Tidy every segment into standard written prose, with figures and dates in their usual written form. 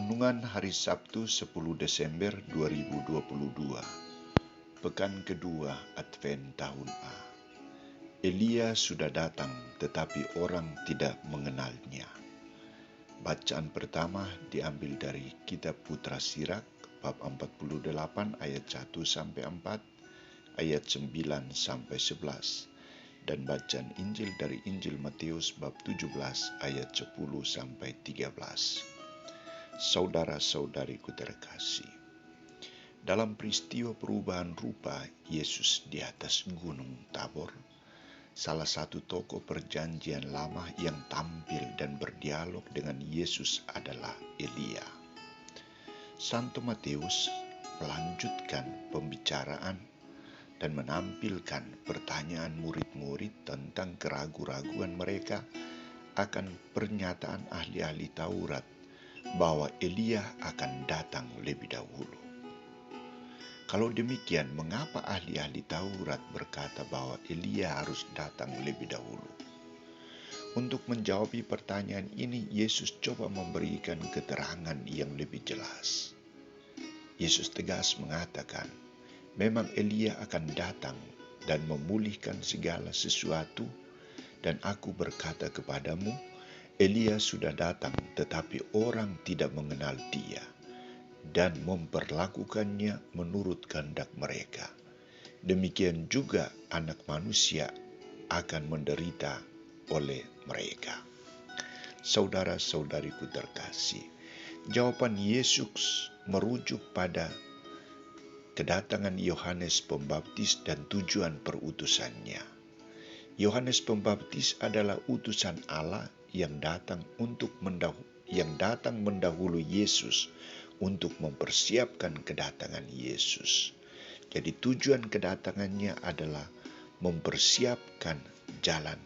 Renungan hari Sabtu 10 Desember 2022, pekan kedua Advent tahun A. Elia sudah datang tetapi orang tidak mengenalnya. Bacaan pertama diambil dari kitab Putra Sirak bab 48 ayat 1-4, ayat 9-11, dan bacaan Injil dari Injil Matius bab 17 ayat 10-13. Saudara-saudariku terkasih, dalam peristiwa perubahan rupa Yesus di atas Gunung Tabor, salah satu tokoh perjanjian lama yang tampil dan berdialog dengan Yesus adalah Elia. Santo Matius melanjutkan pembicaraan dan menampilkan pertanyaan murid-murid tentang keraguan-raguan mereka akan pernyataan ahli-ahli Taurat bahwa Elia akan datang lebih dahulu. Kalau demikian, mengapa ahli-ahli Taurat berkata bahwa Elia harus datang lebih dahulu? Untuk menjawab pertanyaan ini, Yesus coba memberikan keterangan yang lebih jelas. Yesus tegas mengatakan, memang Elia akan datang dan memulihkan segala sesuatu, dan aku berkata kepadamu, Elia sudah datang, tetapi orang tidak mengenal dia dan memperlakukannya menurut kehendak mereka. Demikian juga Anak Manusia akan menderita oleh mereka. Saudara-saudariku terkasih, jawaban Yesus merujuk pada kedatangan Yohanes Pembaptis dan tujuan perutusannya. Yohanes Pembaptis adalah utusan Allah yang datang mendahului Yesus untuk mempersiapkan kedatangan Yesus. Jadi tujuan kedatangannya adalah mempersiapkan jalan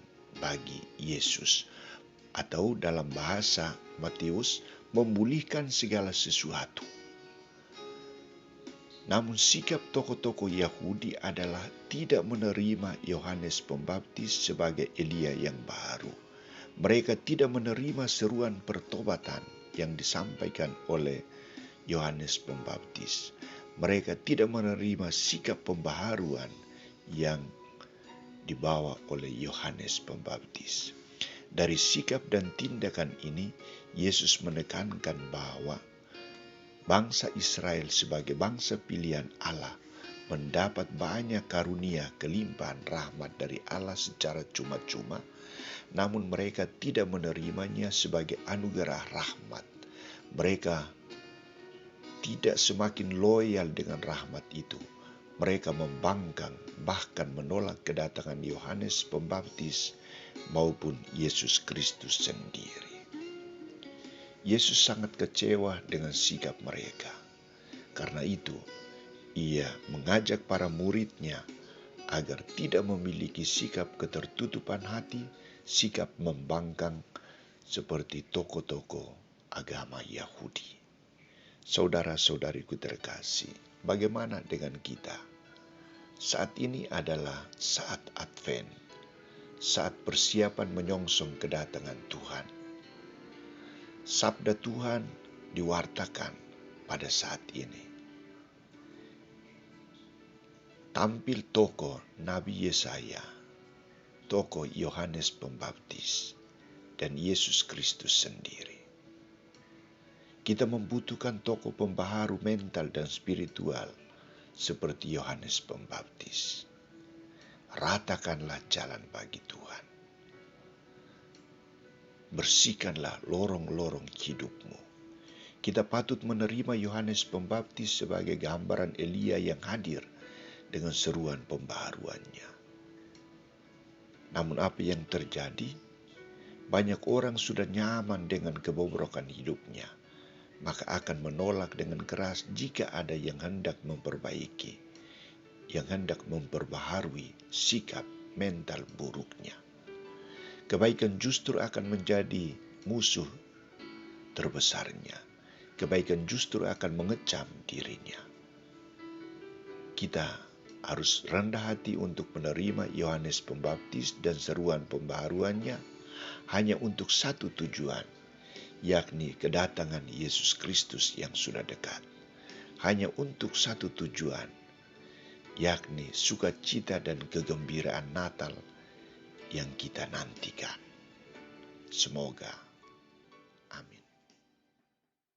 bagi Yesus, atau dalam bahasa Matius, memulihkan segala sesuatu. Namun sikap tokoh-tokoh Yahudi adalah tidak menerima Yohanes Pembaptis sebagai Elia yang baru. Mereka tidak menerima seruan pertobatan yang disampaikan oleh Yohanes Pembaptis. Mereka tidak menerima sikap pembaharuan yang dibawa oleh Yohanes Pembaptis. Dari sikap dan tindakan ini, Yesus menekankan bahwa bangsa Israel sebagai bangsa pilihan Allah mendapat banyak karunia kelimpahan rahmat dari Allah secara cuma-cuma, namun mereka tidak menerimanya sebagai anugerah rahmat. Mereka tidak semakin loyal dengan rahmat itu. Mereka membangkang, bahkan menolak kedatangan Yohanes Pembaptis maupun Yesus Kristus sendiri. Yesus sangat kecewa dengan sikap mereka. Karena itu, Ia mengajak para muridnya agar tidak memiliki sikap ketertutupan hati, sikap membangkang seperti tokoh-tokoh agama Yahudi. Saudara-saudariku terkasih, bagaimana dengan kita? Saat ini adalah saat Advent, saat persiapan menyongsong kedatangan Tuhan. Sabda Tuhan diwartakan pada saat ini. Tampil tokoh Nabi Yesaya, tokoh Yohanes Pembaptis, dan Yesus Kristus sendiri. Kita membutuhkan tokoh pembaharu mental dan spiritual seperti Yohanes Pembaptis. Ratakanlah jalan bagi Tuhan. Bersihkanlah lorong-lorong hidupmu. Kita patut menerima Yohanes Pembaptis sebagai gambaran Elia yang hadir dengan seruan pembaharuannya. Namun apa yang terjadi? Banyak orang sudah nyaman dengan kebobrokan hidupnya, maka akan menolak dengan keras jika ada yang hendak memperbaiki, yang hendak memperbaharui sikap mental buruknya. Kebaikan justru akan menjadi musuh terbesarnya. Kebaikan justru akan mengecam dirinya. Kita harus rendah hati untuk menerima Yohanes Pembaptis dan seruan pembaharuannya hanya untuk satu tujuan, yakni kedatangan Yesus Kristus yang sudah dekat, hanya untuk satu tujuan, yakni sukacita dan kegembiraan Natal yang kita nantikan. Semoga